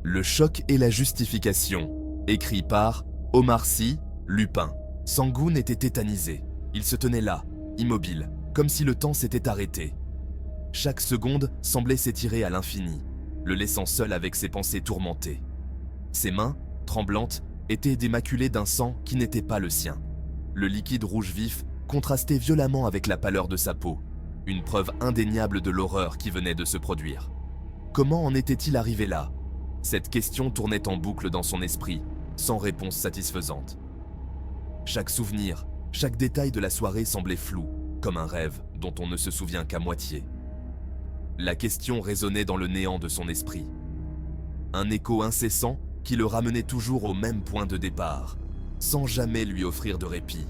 Le choc et la justification. Écrit par Omar Sy, Lupin. Sangoon était tétanisé. Il se tenait là, immobile, comme si le temps s'était arrêté. Chaque seconde semblait s'étirer à l'infini, le laissant seul avec ses pensées tourmentées. Ses mains, tremblantes, étaient démaculées d'un sang qui n'était pas le sien. Le liquide rouge vif contrastait violemment avec la pâleur de sa peau, une preuve indéniable de l'horreur qui venait de se produire. Comment en était-il arrivé là? Cette question tournait en boucle dans son esprit, sans réponse satisfaisante. Chaque souvenir, chaque détail de la soirée semblait flou, comme un rêve dont on ne se souvient qu'à moitié. La question résonnait dans le néant de son esprit. Un écho incessant qui le ramenait toujours au même point de départ, sans jamais lui offrir de répit.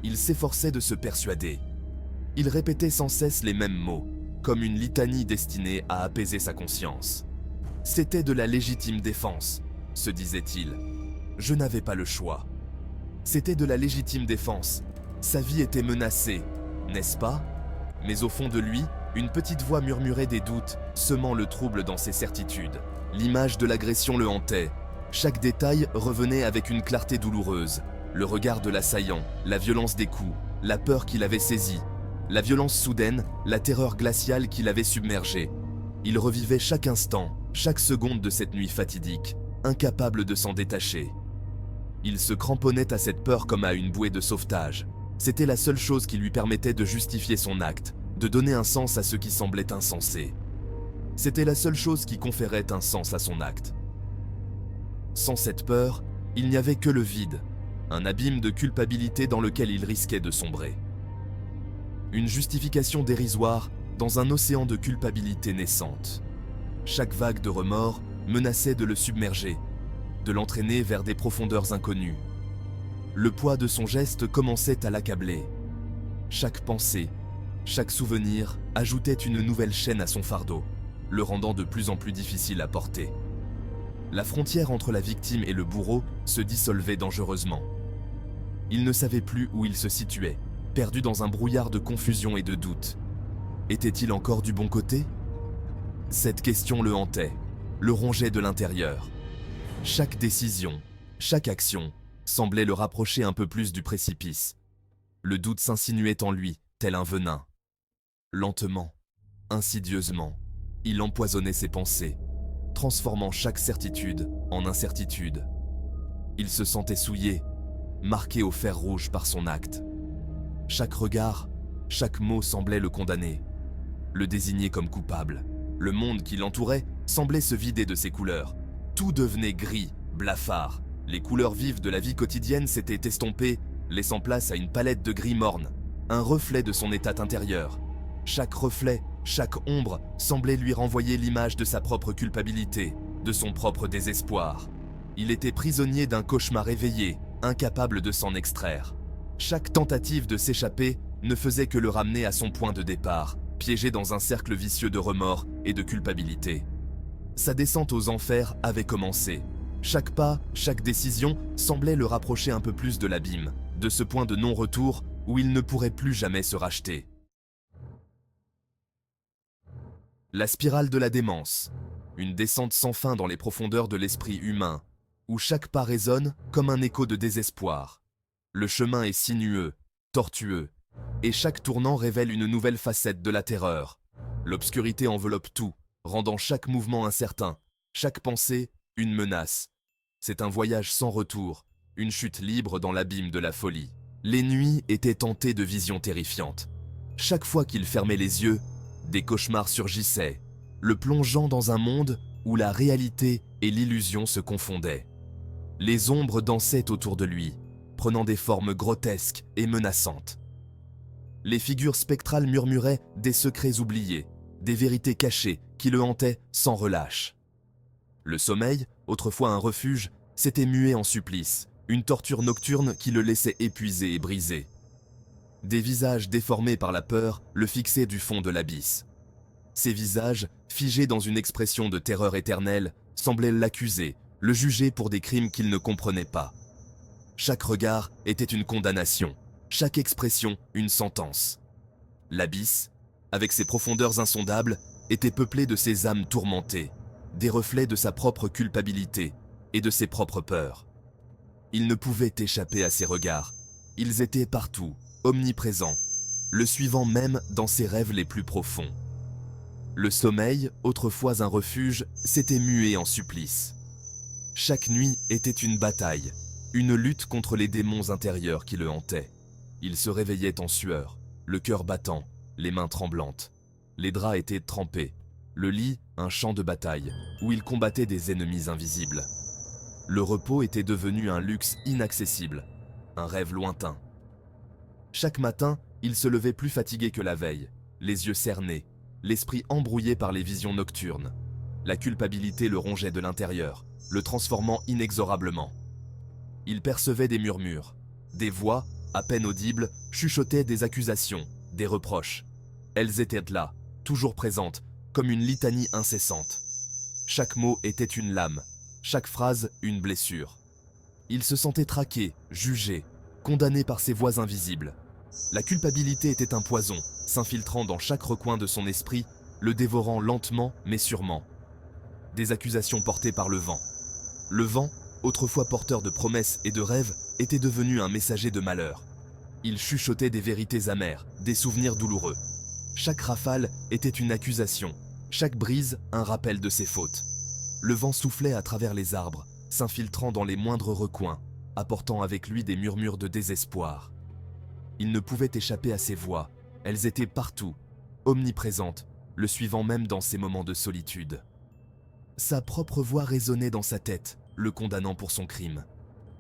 Il s'efforçait de se persuader. Il répétait sans cesse les mêmes mots, comme une litanie destinée à apaiser sa conscience. C'était de la légitime défense, se disait-il. Je n'avais pas le choix. C'était de la légitime défense. Sa vie était menacée, n'est-ce pas? Mais au fond de lui, une petite voix murmurait des doutes, semant le trouble dans ses certitudes. L'image de l'agression le hantait. Chaque détail revenait avec une clarté douloureuse. Le regard de l'assaillant, la violence des coups, la peur qui l'avait saisi, la violence soudaine, la terreur glaciale qui l'avait submergé. Il revivait chaque instant, chaque seconde de cette nuit fatidique, incapable de s'en détacher. Il se cramponnait à cette peur comme à une bouée de sauvetage. C'était la seule chose qui lui permettait de justifier son acte, de donner un sens à ce qui semblait insensé. C'était la seule chose qui conférait un sens à son acte. Sans cette peur, il n'y avait que le vide, un abîme de culpabilité dans lequel il risquait de sombrer. Une justification dérisoire dans un océan de culpabilité naissante. Chaque vague de remords menaçait de le submerger, de l'entraîner vers des profondeurs inconnues. Le poids de son geste commençait à l'accabler. Chaque pensée, chaque souvenir ajoutait une nouvelle chaîne à son fardeau, le rendant de plus en plus difficile à porter. La frontière entre la victime et le bourreau se dissolvait dangereusement. Il ne savait plus où il se situait, perdu dans un brouillard de confusion et de doute. Était-il encore du bon côté? Cette question le hantait, le rongeait de l'intérieur. Chaque décision, chaque action semblait le rapprocher un peu plus du précipice. Le doute s'insinuait en lui, tel un venin. Lentement, insidieusement, il empoisonnait ses pensées, transformant chaque certitude en incertitude. Il se sentait souillé, marqué au fer rouge par son acte. Chaque regard, chaque mot semblait le condamner, le désigner comme coupable. Le monde qui l'entourait semblait se vider de ses couleurs. Tout devenait gris, blafard. Les couleurs vives de la vie quotidienne s'étaient estompées, laissant place à une palette de gris morne, un reflet de son état intérieur. Chaque reflet, chaque ombre semblait lui renvoyer l'image de sa propre culpabilité, de son propre désespoir. Il était prisonnier d'un cauchemar éveillé, incapable de s'en extraire. Chaque tentative de s'échapper ne faisait que le ramener à son point de départ, piégé dans un cercle vicieux de remords et de culpabilité. Sa descente aux enfers avait commencé. Chaque pas, chaque décision semblait le rapprocher un peu plus de l'abîme, de ce point de non-retour où il ne pourrait plus jamais se racheter. La spirale de la démence, une descente sans fin dans les profondeurs de l'esprit humain, où chaque pas résonne comme un écho de désespoir. Le chemin est sinueux, tortueux, et chaque tournant révèle une nouvelle facette de la terreur. L'obscurité enveloppe tout, rendant chaque mouvement incertain, chaque pensée une menace. C'est un voyage sans retour, une chute libre dans l'abîme de la folie. Les nuits étaient tentées de visions terrifiantes. Chaque fois qu'il fermait les yeux, des cauchemars surgissaient, le plongeant dans un monde où la réalité et l'illusion se confondaient. Les ombres dansaient autour de lui, prenant des formes grotesques et menaçantes. Les figures spectrales murmuraient des secrets oubliés, des vérités cachées qui le hantaient sans relâche. Le sommeil, autrefois un refuge, s'était mué en supplice, une torture nocturne qui le laissait épuisé et brisé. Des visages déformés par la peur le fixaient du fond de l'abysse. Ces visages, figés dans une expression de terreur éternelle, semblaient l'accuser, le juger pour des crimes qu'il ne comprenait pas. Chaque regard était une condamnation, chaque expression une sentence. L'abysse, avec ses profondeurs insondables, était peuplé de ces âmes tourmentées, des reflets de sa propre culpabilité et de ses propres peurs. Il ne pouvait échapper à ses regards. Ils étaient partout, omniprésents, le suivant même dans ses rêves les plus profonds. Le sommeil, autrefois un refuge, s'était mué en supplice. Chaque nuit était une bataille, une lutte contre les démons intérieurs qui le hantaient. Il se réveillait en sueur, le cœur battant, les mains tremblantes. Les draps étaient trempés, le lit un champ de bataille, où il combattait des ennemis invisibles. Le repos était devenu un luxe inaccessible, un rêve lointain. Chaque matin, il se levait plus fatigué que la veille, les yeux cernés, l'esprit embrouillé par les visions nocturnes. La culpabilité le rongeait de l'intérieur, le transformant inexorablement. Il percevait des murmures, des voix, à peine audibles, chuchotaient des accusations, des reproches. Elles étaient là, toujours présentes, comme une litanie incessante. Chaque mot était une lame, chaque phrase une blessure. Il se sentait traqué, jugé, condamné par ces voix invisibles. La culpabilité était un poison, s'infiltrant dans chaque recoin de son esprit, le dévorant lentement mais sûrement. Des accusations portées par le vent. Le vent, autrefois porteur de promesses et de rêves, était devenu un messager de malheur. Il chuchotait des vérités amères, des souvenirs douloureux. Chaque rafale était une accusation, chaque brise un rappel de ses fautes. Le vent soufflait à travers les arbres, s'infiltrant dans les moindres recoins, apportant avec lui des murmures de désespoir. Il ne pouvait échapper à ces voix, elles étaient partout, omniprésentes, le suivant même dans ses moments de solitude. Sa propre voix résonnait dans sa tête, le condamnant pour son crime.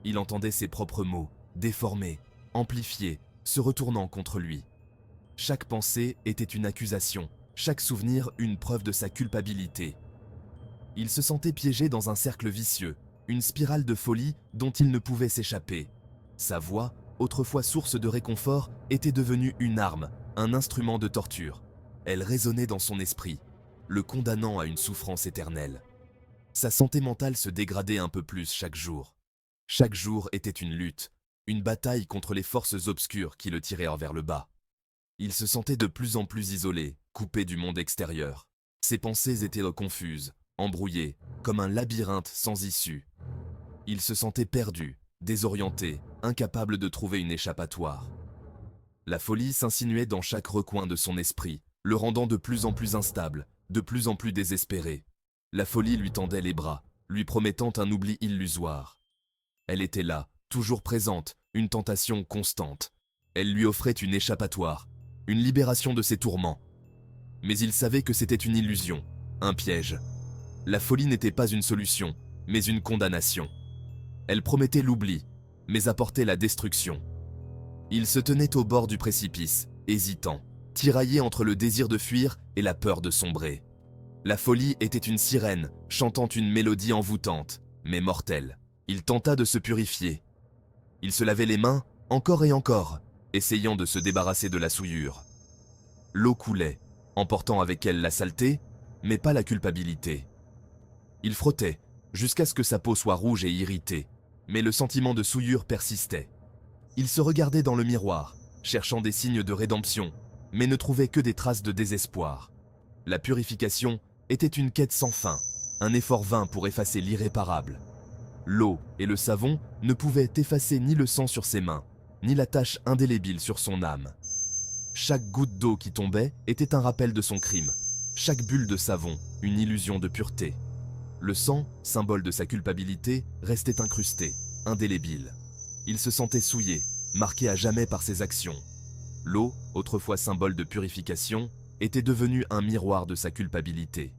Il entendait ses propres mots, déformés, amplifiés, se retournant contre lui. Chaque pensée était une accusation, chaque souvenir une preuve de sa culpabilité. Il se sentait piégé dans un cercle vicieux, une spirale de folie dont il ne pouvait s'échapper. Sa voix, autrefois source de réconfort, était devenue une arme, un instrument de torture. Elle résonnait dans son esprit, le condamnant à une souffrance éternelle. Sa santé mentale se dégradait un peu plus chaque jour. Chaque jour était une lutte, une bataille contre les forces obscures qui le tiraient vers le bas. Il se sentait de plus en plus isolé, coupé du monde extérieur. Ses pensées étaient confuses, embrouillées, comme un labyrinthe sans issue. Il se sentait perdu, désorienté, incapable de trouver une échappatoire. La folie s'insinuait dans chaque recoin de son esprit, le rendant de plus en plus instable, de plus en plus désespéré. La folie lui tendait les bras, lui promettant un oubli illusoire. Elle était là, toujours présente, une tentation constante. Elle lui offrait une échappatoire, une libération de ses tourments. Mais il savait que c'était une illusion, un piège. La folie n'était pas une solution, mais une condamnation. Elle promettait l'oubli, mais apportait la destruction. Il se tenait au bord du précipice, hésitant, tiraillé entre le désir de fuir et la peur de sombrer. La folie était une sirène, chantant une mélodie envoûtante, mais mortelle. Il tenta de se purifier. Il se lavait les mains, encore et encore, essayant de se débarrasser de la souillure. L'eau coulait, emportant avec elle la saleté, mais pas la culpabilité. Il frottait, jusqu'à ce que sa peau soit rouge et irritée, mais le sentiment de souillure persistait. Il se regardait dans le miroir, cherchant des signes de rédemption, mais ne trouvait que des traces de désespoir. La purification était une quête sans fin, un effort vain pour effacer l'irréparable. L'eau et le savon ne pouvaient effacer ni le sang sur ses mains, ni la tache indélébile sur son âme. Chaque goutte d'eau qui tombait était un rappel de son crime, chaque bulle de savon, une illusion de pureté. Le sang, symbole de sa culpabilité, restait incrusté, indélébile. Il se sentait souillé, marqué à jamais par ses actions. L'eau, autrefois symbole de purification, était devenue un miroir de sa culpabilité.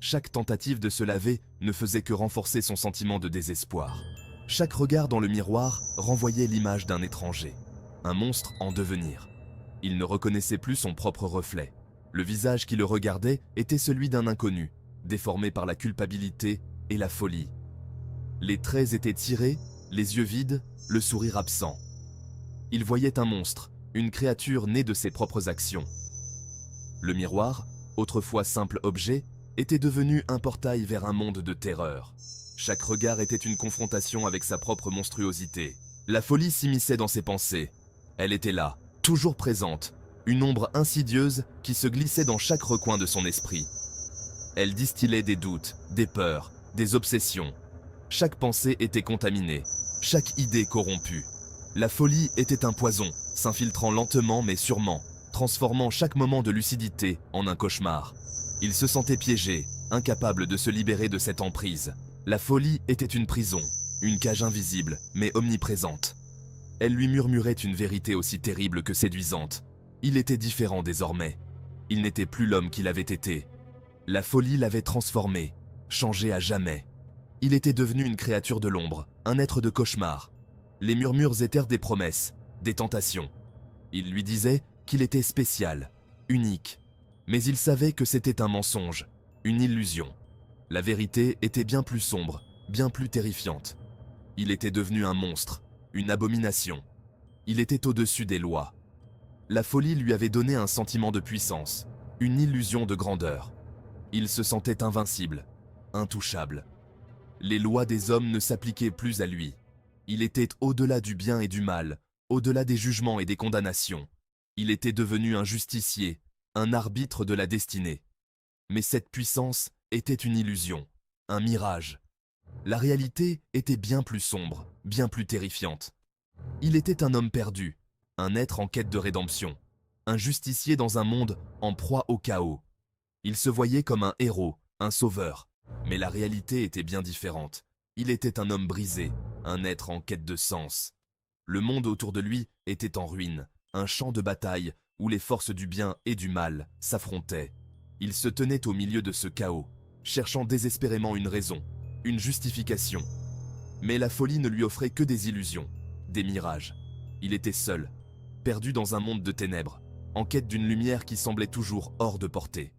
Chaque tentative de se laver ne faisait que renforcer son sentiment de désespoir. Chaque regard dans le miroir renvoyait l'image d'un étranger, un monstre en devenir. Il ne reconnaissait plus son propre reflet. Le visage qui le regardait était celui d'un inconnu, déformé par la culpabilité et la folie. Les traits étaient tirés, les yeux vides, le sourire absent. Il voyait un monstre, une créature née de ses propres actions. Le miroir, autrefois simple objet, était devenu un portail vers un monde de terreur. Chaque regard était une confrontation avec sa propre monstruosité. La folie s'immisçait dans ses pensées. Elle était là, toujours présente, une ombre insidieuse qui se glissait dans chaque recoin de son esprit. Elle distillait des doutes, des peurs, des obsessions. Chaque pensée était contaminée, chaque idée corrompue. La folie était un poison, s'infiltrant lentement mais sûrement, transformant chaque moment de lucidité en un cauchemar. Il se sentait piégé, incapable de se libérer de cette emprise. La folie était une prison, une cage invisible mais omniprésente. Elle lui murmurait une vérité aussi terrible que séduisante. Il était différent désormais. Il n'était plus l'homme qu'il avait été. La folie l'avait transformé, changé à jamais. Il était devenu une créature de l'ombre, un être de cauchemar. Les murmures étaient des promesses, des tentations. Il lui disait qu'il était spécial, unique. Mais il savait que c'était un mensonge, une illusion. La vérité était bien plus sombre, bien plus terrifiante. Il était devenu un monstre, une abomination. Il était au-dessus des lois. La folie lui avait donné un sentiment de puissance, une illusion de grandeur. Il se sentait invincible, intouchable. Les lois des hommes ne s'appliquaient plus à lui. Il était au-delà du bien et du mal, au-delà des jugements et des condamnations. Il était devenu un justicier, un arbitre de la destinée. Mais cette puissance était une illusion, un mirage. La réalité était bien plus sombre, bien plus terrifiante. Il était un homme perdu, un être en quête de rédemption, un justicier dans un monde en proie au chaos. Il se voyait comme un héros, un sauveur, mais la réalité était bien différente. Il était un homme brisé, un être en quête de sens. Le monde autour de lui était en ruine, un champ de bataille où les forces du bien et du mal s'affrontaient. Il se tenait au milieu de ce chaos, cherchant désespérément une raison, une justification. Mais la folie ne lui offrait que des illusions, des mirages. Il était seul, perdu dans un monde de ténèbres, en quête d'une lumière qui semblait toujours hors de portée.